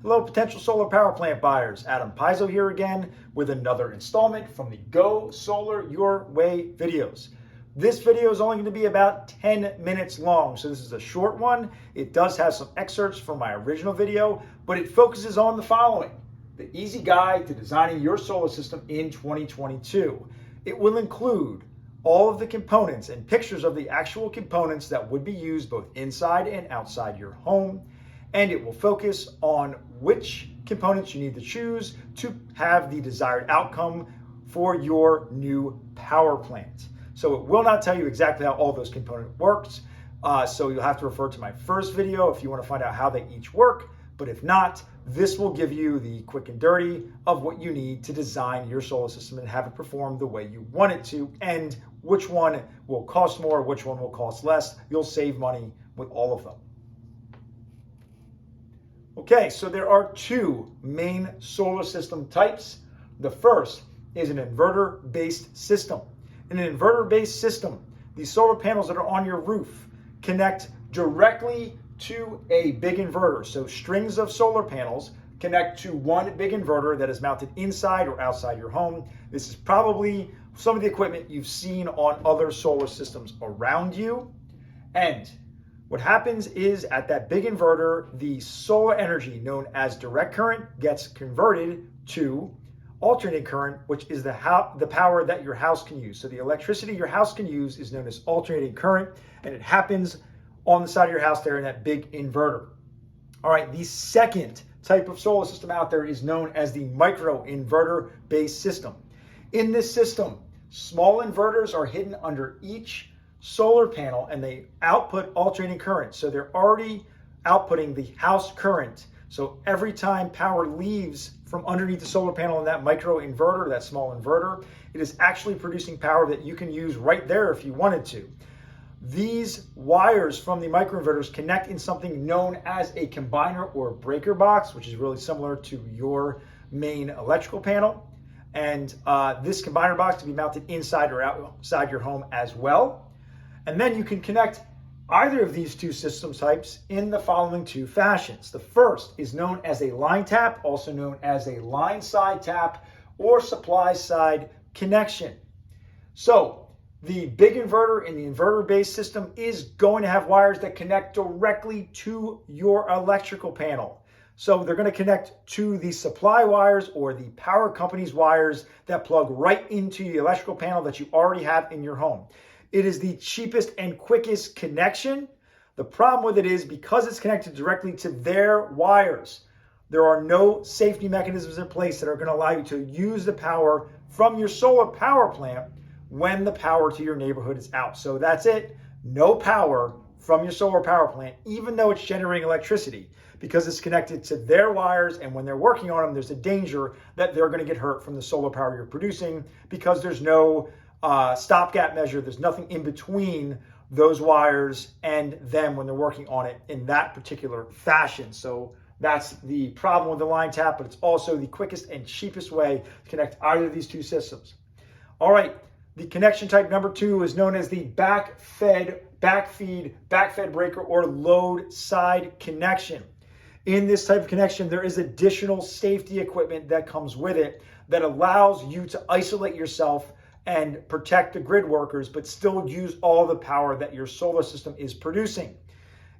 Hello, potential solar power plant buyers. Adam Pizzo here again with another installment from the Go Solar Your Way videos. This video is only going to be about 10 minutes long, so this is a short one. It does have some excerpts from my original video, but it focuses on the following: the easy guide to designing your solar system in 2022. It will include all of the components and pictures of the actual components that would be used both inside and outside your home. And it will focus on which components you need to choose to have the desired outcome for your new power plant. So it will not tell you exactly how all those components works. So you'll have to refer to my first video if you want to find out how they each work. But if not, this will give you the quick and dirty of what you need to design your solar system and have it perform the way you want it to, and which one will cost more, which one will cost less. You'll save money with all of them. Okay, so there are two main solar system types. The first is an inverter-based system. In an inverter-based system, the solar panels that are on your roof connect directly to a big inverter. So strings of solar panels connect to one big inverter that is mounted inside or outside your home. This is probably some of the equipment you've seen on other solar systems around you. And what happens is at that big inverter, the solar energy known as direct current gets converted to alternating current, which is the power that your house can use. So the electricity your house can use is known as alternating current, and it happens on the side of your house there in that big inverter. All right, the second type of solar system out there is known as the micro inverter based system. In this system, small inverters are hidden under each solar panel and they output alternating current. So they're already outputting the house current. So every time power leaves from underneath the solar panel in that micro inverter, that small inverter, it is actually producing power that you can use right there if you wanted to. These wires from the microinverters connect in something known as a combiner or breaker box, which is really similar to your main electrical panel. And this combiner box can be mounted inside or outside your home as well. And then you can connect either of these two system types in the following two fashions. The first is known as a line tap, also known as a line side tap or supply side connection. So the big inverter in the inverter-based system is going to have wires that connect directly to your electrical panel. So they're going to connect to the supply wires or the power company's wires that plug right into the electrical panel that you already have in your home. It is the cheapest and quickest connection. The problem with it is because it's connected directly to their wires, there are no safety mechanisms in place that are going to allow you to use the power from your solar power plant when the power to your neighborhood is out. So that's it. No power from your solar power plant, even though it's generating electricity, because it's connected to their wires. And when they're working on them, there's a danger that they're going to get hurt from the solar power you're producing because there's no stopgap measure. There's nothing in between those wires and them when they're working on it in that particular fashion. So that's the problem with the line tap, but it's also the quickest and cheapest way to connect either of these two systems. All right, the connection type number two is known as the backfeed breaker or load side connection. In this type of connection, there is additional safety equipment that comes with it that allows you to isolate yourself and protect the grid workers, but still use all the power that your solar system is producing.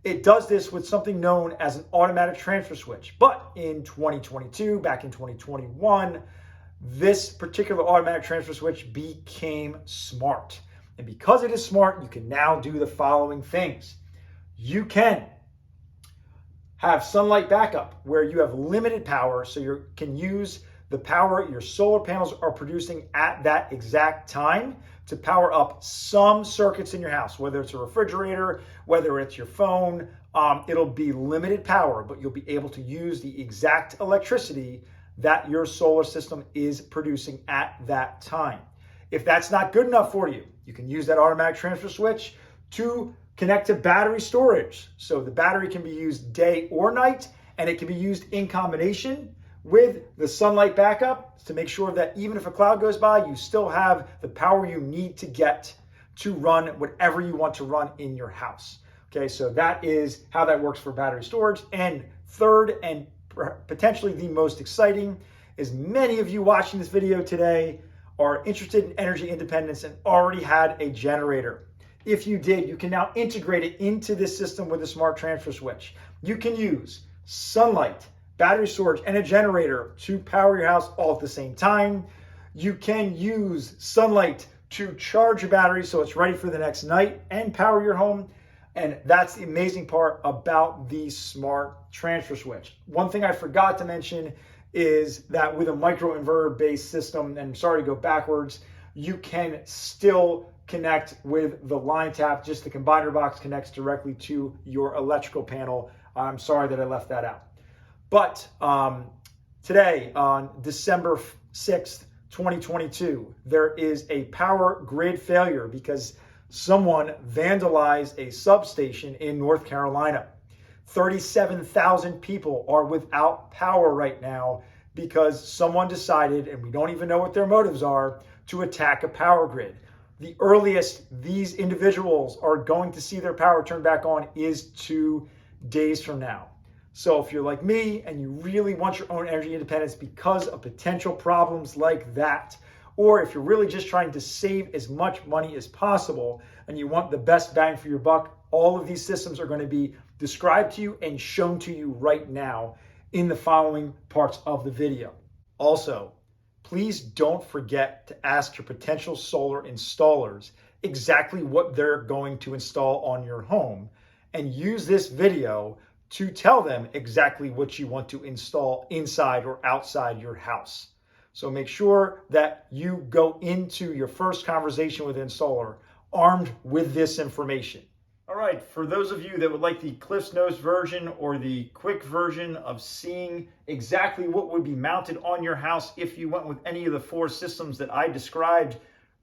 It does this with something known as an automatic transfer switch. But in 2022, back in 2021, this particular automatic transfer switch became smart. And because it is smart, you can now do the following things. You can have sunlight backup where you have limited power, so you can use the power your solar panels are producing at that exact time to power up some circuits in your house, whether it's a refrigerator, whether it's your phone. It'll be limited power, but you'll be able to use the exact electricity that your solar system is producing at that time. If that's not good enough for you, you can use that automatic transfer switch to connect to battery storage. So the battery can be used day or night, and it can be used in combination with the sunlight backup to make sure that even if a cloud goes by, you still have the power you need to get to run whatever you want to run in your house. Okay, so that is how that works for battery storage. And third, and potentially the most exciting, is many of you watching this video today are interested in energy independence and already had a generator. If you did, you can now integrate it into this system with a smart transfer switch. You can use sunlight, battery storage, and a generator to power your house all at the same time. You can use sunlight to charge your battery so it's ready for the next night and power your home. And that's the amazing part about the smart transfer switch. One thing I forgot to mention is that with a microinverter based system, and I'm sorry to go backwards, you can still connect with the line tap. Just the combiner box connects directly to your electrical panel. I'm sorry that I left that out. But today, on December 6th, 2022, there is a power grid failure because someone vandalized a substation in North Carolina. 37,000 people are without power right now because someone decided, and we don't even know what their motives are, to attack a power grid. The earliest these individuals are going to see their power turn back on is 2 days from now. So if you're like me and you really want your own energy independence because of potential problems like that, or if you're really just trying to save as much money as possible and you want the best bang for your buck, all of these systems are going to be described to you and shown to you right now in the following parts of the video. Also, please don't forget to ask your potential solar installers exactly what they're going to install on your home, and use this video to tell them exactly what you want to install inside or outside your house. So make sure that you go into your first conversation with an installer armed with this information. All right, for those of you that would like the Cliff's Notes version or the quick version of seeing exactly what would be mounted on your house if you went with any of the 4 systems that I described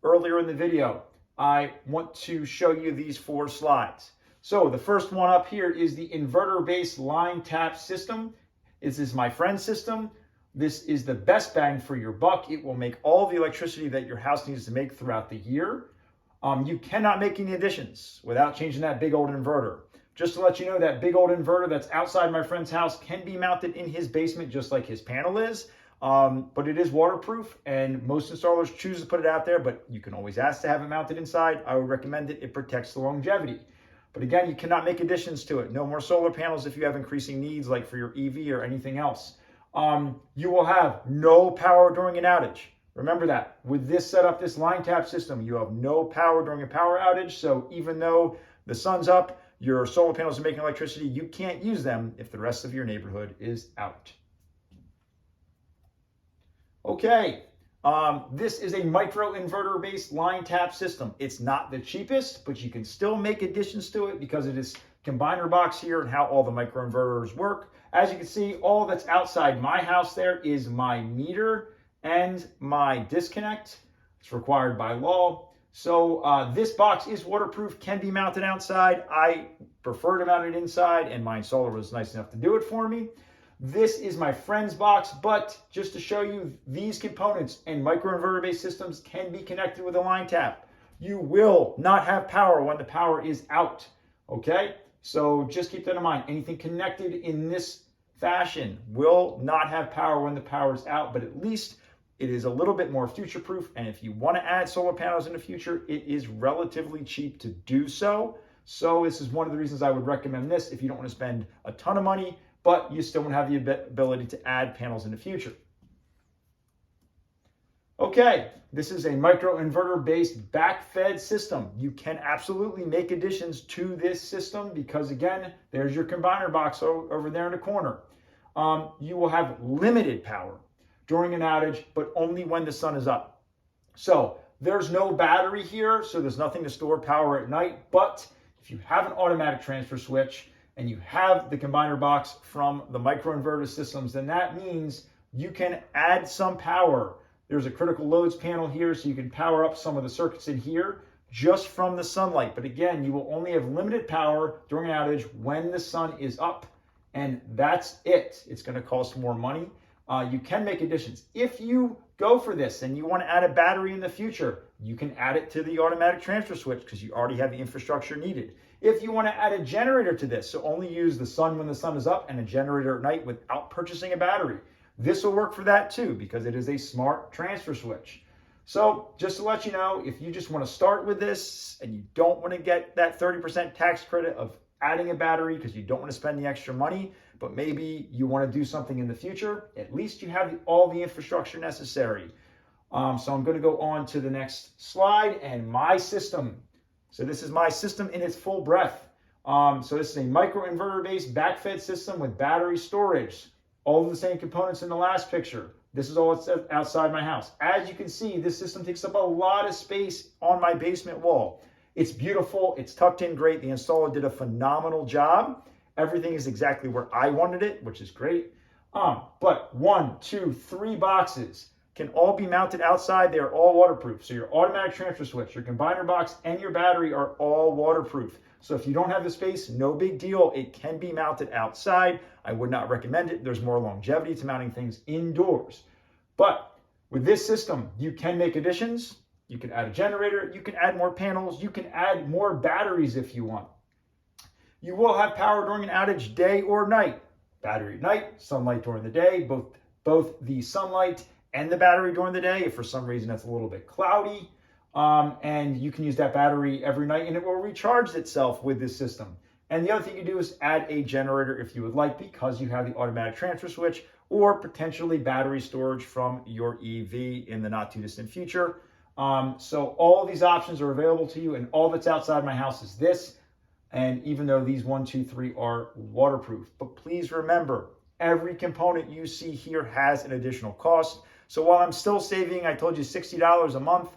earlier in the video, I want to show you these 4 slides. So the first one up here is the inverter-based line tap system. This is my friend's system. This is the best bang for your buck. It will make all the electricity that your house needs to make throughout the year. You cannot make any additions without changing that big old inverter. Just to let you know, that big old inverter that's outside my friend's house can be mounted in his basement just like his panel is. But it is waterproof, and most installers choose to put it out there, but you can always ask to have it mounted inside. I would recommend it. It protects the longevity. But again, you cannot make additions to it. No more solar panels if you have increasing needs like for your EV or anything else. You will have no power during an outage. Remember that. With this setup, this line tap system, you have no power during a power outage. So even though the sun's up, your solar panels are making electricity, you can't use them if the rest of your neighborhood is out. Okay, this is a micro inverter based line tap system. It's not the cheapest, but you can still make additions to it because it is combiner box here and how all the micro inverters work. As you can see, all that's outside my house there is my meter and my disconnect. It's required by law. So this box is waterproof, can be mounted outside. I prefer to mount it inside, and my installer was nice enough to do it for me. This is my friend's box, but just to show you, these components and microinverter based systems can be connected with a line tap. You will not have power when the power is out, okay? So just keep that in mind. Anything connected in this fashion will not have power when the power is out, but at least it is a little bit more future-proof, and if you want to add solar panels in the future, it is relatively cheap to do so. So this is one of the reasons I would recommend this if you don't want to spend a ton of money, but you still want to have the ability to add panels in the future. Okay, this is a microinverter-based back-fed system. You can absolutely make additions to this system because, again, there's your combiner box over there in the corner. You will have limited power during an outage, but only when the sun is up. So there's no battery here, so there's nothing to store power at night. But if you have an automatic transfer switch and you have the combiner box from the microinverter systems, then that means you can add some power. There's a critical loads panel here, so you can power up some of the circuits in here just from the sunlight. But again, you will only have limited power during an outage when the sun is up, and that's it. It's going to cost more money. You can make additions. If you go for this and you want to add a battery in the future, you can add it to the automatic transfer switch because you already have the infrastructure needed. If you want to add a generator to this, so only use the sun when the sun is up and a generator at night without purchasing a battery, this will work for that too because it is a smart transfer switch. So just to let you know, if you just want to start with this and you don't want to get that 30% tax credit of adding a battery because you don't want to spend the extra money, but maybe you want to do something in the future, at least you have all the infrastructure necessary. So I'm going to go on to the next slide and my system. So this is my system in its full breadth. So this is a microinverter based backfed system with battery storage. All of the same components in the last picture. This is all it's outside my house. As you can see, this system takes up a lot of space on my basement wall. It's beautiful. It's tucked in great. The installer did a phenomenal job. Everything is exactly where I wanted it, which is great. But 1, 2, 3 boxes can all be mounted outside. They are all waterproof. So your automatic transfer switch, your combiner box, and your battery are all waterproof. So if you don't have the space, no big deal. It can be mounted outside. I would not recommend it. There's more longevity to mounting things indoors. But with this system, you can make additions. You can add a generator. You can add more panels. You can add more batteries if you want. You will have power during an outage day or night. Battery at night, sunlight during the day, both the sunlight and the battery during the day. If for some reason it's a little bit cloudy, and you can use that battery every night and it will recharge itself with this system. And the other thing you do is add a generator if you would like, because you have the automatic transfer switch or potentially battery storage from your EV in the not too distant future. So all of these options are available to you, and all that's outside my house is this. And even though these 1, 2, 3 are waterproof, but please remember, every component you see here has an additional cost. So while I'm still saving, I told you $60 a month,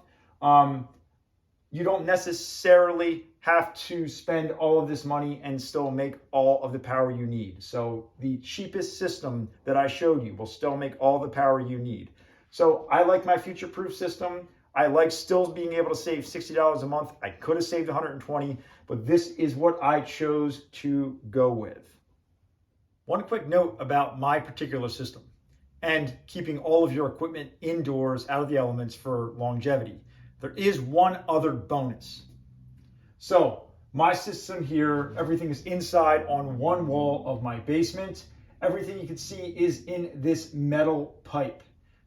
you don't necessarily have to spend all of this money and still make all of the power you need. So the cheapest system that I showed you will still make all the power you need. So I like my future-proof system. I like still being able to save $60 a month. I could have saved $120, but this is what I chose to go with. One quick note about my particular system and keeping all of your equipment indoors out of the elements for longevity. There is one other bonus. So my system here, everything is inside on one wall of my basement. Everything you can see is in this metal pipe.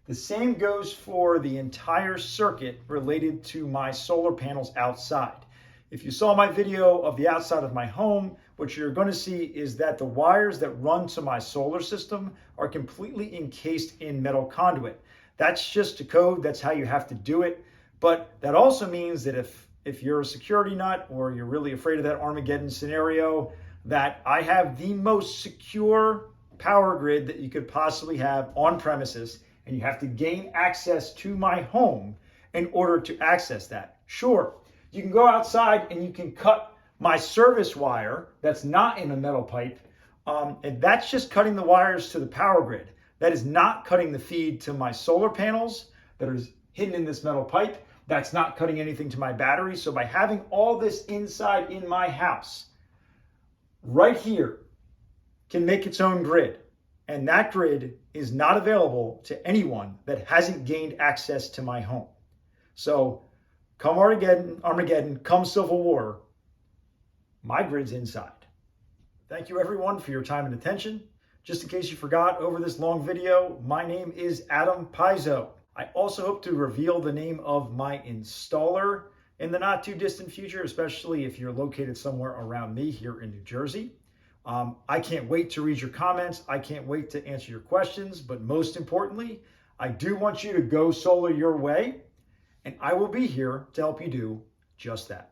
The same goes for the entire circuit related to my solar panels outside. If you saw my video of the outside of my home, what you're going to see is that the wires that run to my solar system are completely encased in metal conduit. That's just a code. That's how you have to do it. But that also means that if you're a security nut or you're really afraid of that Armageddon scenario, that I have the most secure power grid that you could possibly have on premises, and you have to gain access to my home in order to access that. Sure, you can go outside and you can cut my service wire that's not in a metal pipe, and that's just cutting the wires to the power grid. That is not cutting the feed to my solar panels that are hidden in this metal pipe. That's not cutting anything to my battery. So by having all this inside in my house, right here, can make its own grid. And that grid is not available to anyone that hasn't gained access to my home. So come Armageddon, come Civil War, my grid's inside. Thank you everyone for your time and attention. Just in case you forgot over this long video, my name is Adam Pizzo. I also hope to reveal the name of my installer in the not too distant future, especially if you're located somewhere around me here in New Jersey. I can't wait to read your comments. I can't wait to answer your questions. But most importantly, I do want you to go solar your way, and I will be here to help you do just that.